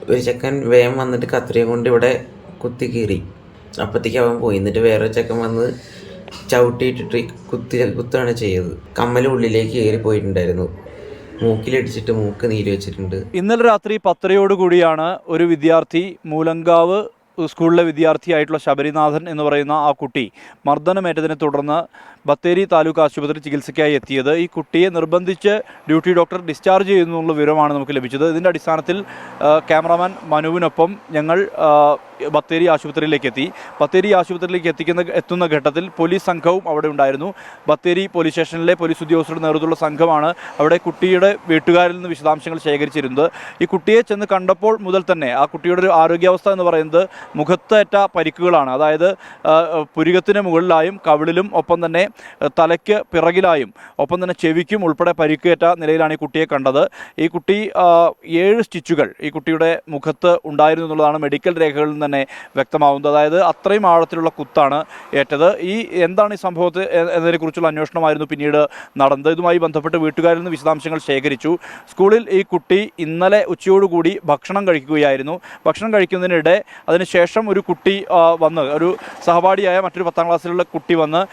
ഒരു ചെക്കൻ വേഗം വന്നിട്ട് കത്രിക കൊണ്ട് ഇവിടെ കുത്തി കീറി. അപ്പത്തേക്ക് അവൻ പോയി. എന്നിട്ട് വേറെ ചെക്കൻ വന്ന് ചവിട്ടിയിട്ടിട്ട് കുത്താണ് ചെയ്തത്. കമ്മൽ ഉള്ളിലേക്ക് കയറി പോയിട്ടുണ്ടായിരുന്നു. മൂക്കിലടിച്ചിട്ട് മൂക്ക് നീര് വെച്ചിട്ടുണ്ട്. ഇന്നലെ രാത്രി 10:30 കൂടിയാണ് ഒരു വിദ്യാർത്ഥി, മൂലങ്കാവ് സ്കൂളിലെ വിദ്യാർത്ഥിയായിട്ടുള്ള ശബരിനാഥൻ എന്ന് പറയുന്ന ആ കുട്ടി മർദ്ദനമേറ്റതിനെ തുടർന്ന് ബത്തേരി താലൂക്ക് ആശുപത്രി ചികിത്സയ്ക്കായി എത്തിയത്. ഈ കുട്ടിയെ നിർബന്ധിച്ച് ഡ്യൂട്ടി ഡോക്ടർ ഡിസ്ചാർജ് ചെയ്യുന്നുള്ള വിവരമാണ് നമുക്ക് ലഭിച്ചത്. ഇതിൻ്റെ അടിസ്ഥാനത്തിൽ ക്യാമറാമാൻ മനുവിനൊപ്പം ഞങ്ങൾ ബത്തേരി ആശുപത്രിയിലേക്ക് എത്തി. ബത്തേരി ആശുപത്രിയിലേക്ക് എത്തുന്ന ഘട്ടത്തിൽ പോലീസ് സംഘവും അവിടെ ഉണ്ടായിരുന്നു. ബത്തേരി പോലീസ് സ്റ്റേഷനിലെ പോലീസ് ഉദ്യോഗസ്ഥരുടെ നേതൃത്വത്തിലുള്ള സംഘമാണ് അവിടെ കുട്ടിയുടെ വീട്ടുകാരിൽ നിന്ന് വിശദാംശങ്ങൾ ശേഖരിച്ചിരുന്നത്. ഈ കുട്ടിയെ ചെന്ന് കണ്ടപ്പോൾ മുതൽ തന്നെ ആ കുട്ടിയുടെ ഒരു ആരോഗ്യാവസ്ഥ എന്ന് പറയുന്നത് മുഖത്തേറ്റ പരിക്കുകളാണ്. അതായത് പുരികത്തിന് മുകളിലായും കവിളിലും ഒപ്പം തന്നെ തലയ്ക്ക് പിറകിലായും ഒപ്പം തന്നെ ചെവിക്കും ഉൾപ്പെടെ പരിക്കേറ്റ നിലയിലാണ് ഈ കുട്ടിയെ കണ്ടത്. ഈ കുട്ടി 7 സ്റ്റിച്ചുകൾ ഈ കുട്ടിയുടെ മുഖത്ത് ഉണ്ടായിരുന്നു എന്നുള്ളതാണ് മെഡിക്കൽ രേഖകളിൽ നിന്ന് തന്നെ വ്യക്തമാവുന്നത്. അതായത് അത്രയും ആഴത്തിലുള്ള കുത്താണ് ഏറ്റത്. എന്താണ് ഈ സംഭവത്തെ എന്നതിനെക്കുറിച്ചുള്ള അന്വേഷണമായിരുന്നു പിന്നീട് നടന്നത്. ഇതുമായി ബന്ധപ്പെട്ട് വീട്ടുകാരിൽ നിന്ന് വിശദാംശങ്ങൾ ശേഖരിച്ചു. സ്കൂളിൽ ഈ കുട്ടി ഇന്നലെ ഉച്ചയോടുകൂടി ഭക്ഷണം കഴിക്കുകയായിരുന്നു. ഭക്ഷണം കഴിക്കുന്നതിനിടെ അതിനുശേഷം ഒരു കുട്ടി വന്ന്, ഒരു സഹപാഠിയായ മറ്റൊരു 10ാം ക്ലാസ്സിലുള്ള കുട്ടി വന്ന്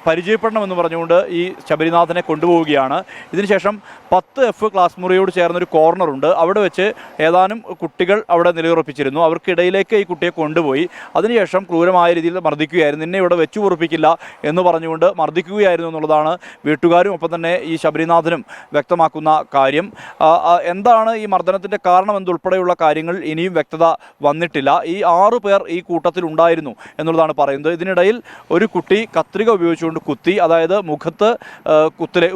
പരിചയപ്പെടണമെന്ന് പറഞ്ഞുകൊണ്ട് ഈ ശബരിനാഥനെ കൊണ്ടുപോവുകയാണ്. ഇതിനുശേഷം 10F ക്ലാസ് മുറിയോട് ചേർന്നൊരു കോർണറുണ്ട്. അവിടെ വെച്ച് ഏതാനും കുട്ടികൾ അവിടെ നിലയുറപ്പിച്ചിരുന്നു. അവർക്കിടയിലേക്ക് ഈ കുട്ടിയെ കൊണ്ടുപോയി അതിനുശേഷം ക്രൂരമായ രീതിയിൽ മർദ്ദിക്കുകയായിരുന്നു. നിന്നെ ഇവിടെ വെച്ചു ഉറപ്പിക്കില്ല എന്ന് പറഞ്ഞുകൊണ്ട് മർദ്ദിക്കുകയായിരുന്നു എന്നുള്ളതാണ് വീട്ടുകാരും ഒപ്പം തന്നെ ഈ ശബരിനാഥനും വ്യക്തമാക്കുന്ന കാര്യം. എന്താണ് ഈ മർദ്ദനത്തിൻ്റെ കാരണം എന്നുൾപ്പെടെയുള്ള കാര്യങ്ങൾ ഇനിയും വ്യക്തത വന്നിട്ടില്ല. ഈ 6 പേർ ഈ കൂട്ടത്തിൽ ഉണ്ടായിരുന്നു എന്നുള്ളതാണ് പറയുന്നത്. ഇതിനിടയിൽ ഒരു കുട്ടി കത്രിക ഉപയോഗിച്ചുകൊണ്ട് കുത്തി, അതായത് മുഖത്ത്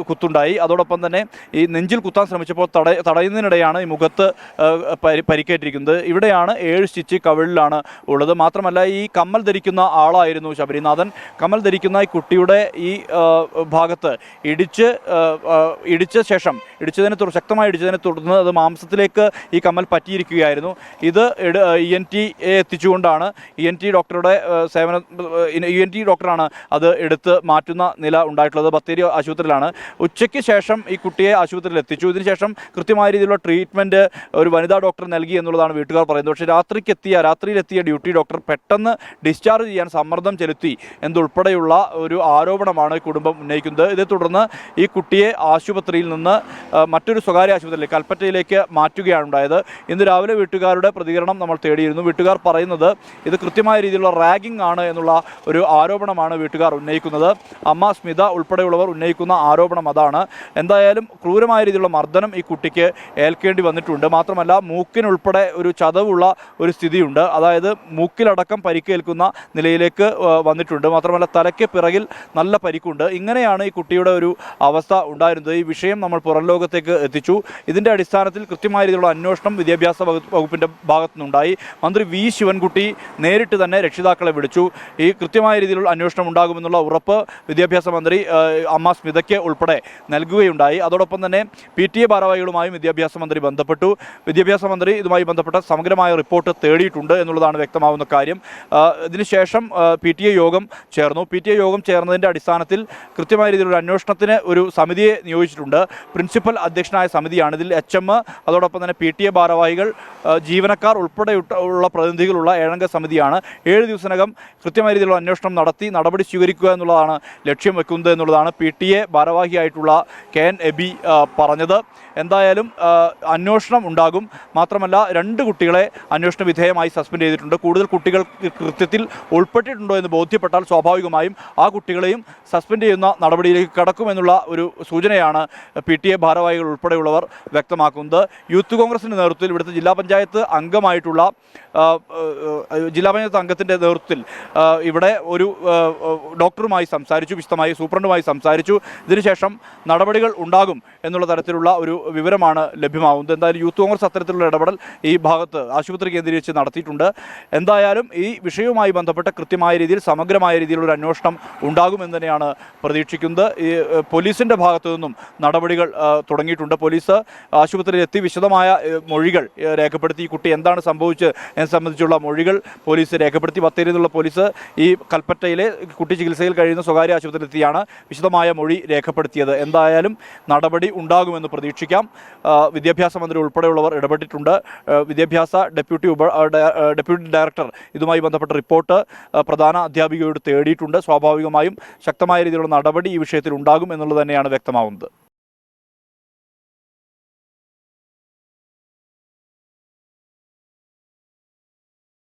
കുത്തുണ്ടായി. അതോടൊപ്പം തന്നെ ഈ നെഞ്ചിൽ കുത്താൻ ശ്രമിച്ചപ്പോൾ തടയുന്നതിനിടെയാണ് ഈ മുഖത്ത് പരിക്കേറ്റിരിക്കുന്നത്. ഇവിടെയാണ് 7 സ്റ്റിച്ച് കവിളിലാണ് ഉള്ളത്. മാത്രമല്ല ഈ കമ്മൽ ധരിക്കുന്ന ആളായിരുന്നു ശബരിനാഥൻ. കമ്മൽ ധരിക്കുന്ന ഈ കുട്ടിയുടെ ഈ ഭാഗത്ത് ഇടിച്ചതിനെ ശക്തമായി ഇടിച്ചതിനെ തുടർന്ന് അത് മാംസത്തിലേക്ക് ഈ കമ്മൽ പറ്റിയിരിക്കുകയായിരുന്നു. ഇത് ENT എത്തിച്ചുകൊണ്ടാണ് ENT ഡോക്ടറാണ് അത് എടുത്ത് മാറ്റുന്ന നില ഉണ്ടായിട്ടുള്ളത്. ബത്തേരി ആശുപത്രിയിലാണ്. ഉച്ചയ്ക്ക് ശേഷം ഈ കുട്ടിയെ ആശുപത്രിയിൽ എത്തിച്ചു. ഇതിനുശേഷം കൃത്യമായ രീതിയിലുള്ള ട്രീറ്റ്മെൻറ്റ് ഒരു വനിതാ ഡോക്ടർ നൽകി എന്നുള്ളതാണ് വീട്ടുകാർ പറയുന്നത്. പക്ഷേ രാത്രിയിലെത്തിയ ഡ്യൂട്ടി ഡോക്ടർ പെട്ടെന്ന് ഡിസ്ചാർജ് ചെയ്യാൻ സമ്മർദ്ദം ചെലുത്തി എന്നുൾപ്പെടെയുള്ള ഒരു ആരോപണമാണ് കുടുംബം ഉന്നയിക്കുന്നത്. ഇതേ തുടർന്ന് ഈ കുട്ടിയെ ആശുപത്രിയിൽ നിന്ന് മറ്റൊരു സ്വകാര്യ ആശുപത്രിയിലേക്ക്, കൽപ്പറ്റയിലേക്ക് മാറ്റുകയാണ് ഉണ്ടായത്. ഇന്ന് രാവിലെ വീട്ടുകാരുടെ പ്രതികരണം നമ്മൾ തേടിയിരുന്നു. വീട്ടുകാർ പറയുന്നത് ഇത് കൃത്യമായ രീതിയിലുള്ള റാഗിംഗ് ആണ് എന്നുള്ള ഒരു ആരോപണമാണ് വീട്ടുകാർ ഉന്നയിക്കുന്നത്. അമ്മ സ്മിത ഉൾപ്പെടെയുള്ളവർ ഉന്നയിക്കുന്ന ആരോപണം അതാണ്. എന്തായാലും ക്രൂരമായ രീതിയിലുള്ള മർദ്ദനം ഈ കുട്ടിക്ക് ഏൽക്കേണ്ടി വന്നിട്ടുണ്ട്. മാത്രമല്ല മൂക്കിനുൾപ്പെടെ ഒരു ചതവുള്ള ഒരു സ്ഥിതിയുണ്ട്. അതായത് മൂക്കിലടക്കം പരിക്കേൽക്കുന്ന നിലയിലേക്ക് വന്നിട്ടുണ്ട്. മാത്രമല്ല തലയ്ക്ക് പിറകിൽ നല്ല പരിക്കുണ്ട്. ഇങ്ങനെയാണ് ഈ കുട്ടിയുടെ ഒരു അവസ്ഥ ഉണ്ടായിരുന്നത്. ഈ വിഷയം നമ്മൾ പുറം ലോകത്തേക്ക് എത്തിച്ചു. ഇതിൻ്റെ അടിസ്ഥാനത്തിൽ കൃത്യമായ രീതിയിലുള്ള അന്വേഷണം വിദ്യാഭ്യാസ വകുപ്പിൻ്റെ ഭാഗത്തു നിന്നുണ്ടായി. മന്ത്രി വി ശിവൻകുട്ടി നേരിട്ട് തന്നെ രക്ഷിതാക്കളെ വിളിച്ചു. ഈ കൃത്യമായ രീതിയിലുള്ള അന്വേഷണം ഉണ്ടാകുമെന്നുള്ള ഉറപ്പ് വിദ്യാഭ്യാസ മന്ത്രി അമ്മ സ്മിതയ്ക്ക് ഉൾപ്പെടെ നൽകുകയുണ്ടായി. അതോടൊപ്പം തന്നെ PTA ഭാരവാഹികളുമായും വിദ്യാഭ്യാസ മന്ത്രി ബന്ധപ്പെട്ടു. വിദ്യാഭ്യാസ മന്ത്രി ഇതുമായി ബന്ധപ്പെട്ട സമഗ്രമായ റിപ്പോർട്ട് തേടിയിട്ടുണ്ട് എന്നുള്ളതാണ് വ്യക്തമാവുന്ന കാര്യം. ഇതിനുശേഷം PTA യോഗം ചേർന്നു. PTA യോഗം ചേർന്നതിൻ്റെ അടിസ്ഥാനത്തിൽ കൃത്യമായ രീതിയിലുള്ള അന്വേഷണത്തിന് ഒരു സമിതിയെ നിയോഗിച്ചിട്ടുണ്ട്. പ്രിൻസിപ്പൽ അധ്യക്ഷനായ സമിതിയാണ്. ഇതിൽ HM, അതോടൊപ്പം തന്നെ PTA ഭാരവാഹികൾ, ജീവനക്കാർ ഉൾപ്പെടെയുള്ള പ്രതിനിധികളുള്ള 7-അംഗ സമിതിയാണ്. 7 ദിവസത്തിനകം കൃത്യമായ രീതിയിലുള്ള അന്വേഷണം നടത്തി നടപടി സ്വീകരിക്കുക എന്നുള്ളതാണ് ലക്ഷ്യം വെക്കുന്നത് എന്നുള്ളതാണ് PTA ഭാരവാഹിയായിട്ടുള്ള KN എബി പറഞ്ഞത്. എന്തായാലും അന്വേഷണം ഉണ്ടാകും. മാത്രമല്ല 2 കുട്ടികളെ അന്വേഷണ വിധേയമായി സസ്പെൻഡ് ചെയ്തിട്ടുണ്ട്. കൂടുതൽ കുട്ടികൾ കൃത്യത്തിൽ ഉൾപ്പെട്ടിട്ടുണ്ടോ എന്ന് ബോധ്യപ്പെട്ടാൽ സ്വാഭാവികമായും ആ കുട്ടികളെയും സസ്പെൻഡ് ചെയ്യുന്ന നടപടിയിലേക്ക് കടക്കുമെന്നുള്ള ഒരു സൂചനയാണ് PTA ഭാരവാഹികൾ ഉൾപ്പെടെയുള്ളവർ വ്യക്തമാക്കുന്നത്. യൂത്ത് കോൺഗ്രസിൻ്റെ നേതൃത്വത്തിൽ ഇവിടുത്തെ ജില്ലാ പഞ്ചായത്ത് അംഗമായിട്ടുള്ള ജില്ലാ പഞ്ചായത്ത് അംഗത്തിൻ്റെ നേതൃത്വത്തിൽ ഇവിടെ ഒരു ഡോക്ടറുമായി സംസാരിച്ചു, വിശദമായി സൂപ്രണ്ടുമായി സംസാരിച്ചു. ഇതിനുശേഷം നടപടികൾ ഉണ്ടാകും എന്നുള്ള തരത്തിലുള്ള ഒരു വിവരമാണ് ലഭ്യമാവുന്നത്. എന്തായാലും യൂത്ത് കോൺഗ്രസ് അത്തരത്തിലുള്ള ഇടപെടൽ ഈ ഭാഗത്ത് ആശുപത്രി കേന്ദ്രീകരിച്ച് നടത്തിയിട്ടുണ്ട്. എന്തായാലും ഈ വിഷയവുമായി ബന്ധപ്പെട്ട് കൃത്യമായ രീതിയിൽ സമഗ്രമായ രീതിയിലുള്ള അന്വേഷണം ഉണ്ടാകുമെന്ന് തന്നെയാണ് പ്രതീക്ഷിക്കുന്നത്. ഈ പോലീസിൻ്റെ ഭാഗത്തു നിന്നും നടപടികൾ തുടങ്ങിയിട്ടുണ്ട്. പോലീസ് ആശുപത്രിയിൽ എത്തി വിശദമായ മൊഴികൾ രേഖപ്പെടുത്തി ഈ കുട്ടി എന്താണ് സംഭവിച്ചത് എന്നെ സംബന്ധിച്ചുള്ള മൊഴികൾ പോലീസ് രേഖപ്പെടുത്തി. ബത്തേരിയിൽ നിന്നുള്ള പോലീസ് ഈ കൽപ്പറ്റയിലെ കുട്ടി ചികിത്സയിൽ കഴിയുന്ന സ്വകാര്യ ആശുപത്രിയിൽ എത്തിയാണ് വിശദമായ മൊഴി രേഖപ്പെടുത്തിയത്. എന്തായാലും നടപടി ഉണ്ടാകുമെന്ന് പ്രതീക്ഷിക്കാം. വിദ്യാഭ്യാസ മന്ത്രി ഉൾപ്പെടെയുള്ളവർ ഇടപെട്ടിട്ടുണ്ട്. വിദ്യാഭ്യാസ ഡെപ്യൂട്ടി ഡയറക്ടർ ഇതുമായി ബന്ധപ്പെട്ട റിപ്പോർട്ട് പ്രധാന അധ്യാപികയോട് തേടിയിട്ടുണ്ട്. സ്വാഭാവികമായും ശക്തമായ രീതിയിലുള്ള നടപടി ഈ വിഷയത്തിൽ ഉണ്ടാകും എന്നുള്ളത് തന്നെയാണ് വ്യക്തമാവുന്നത്.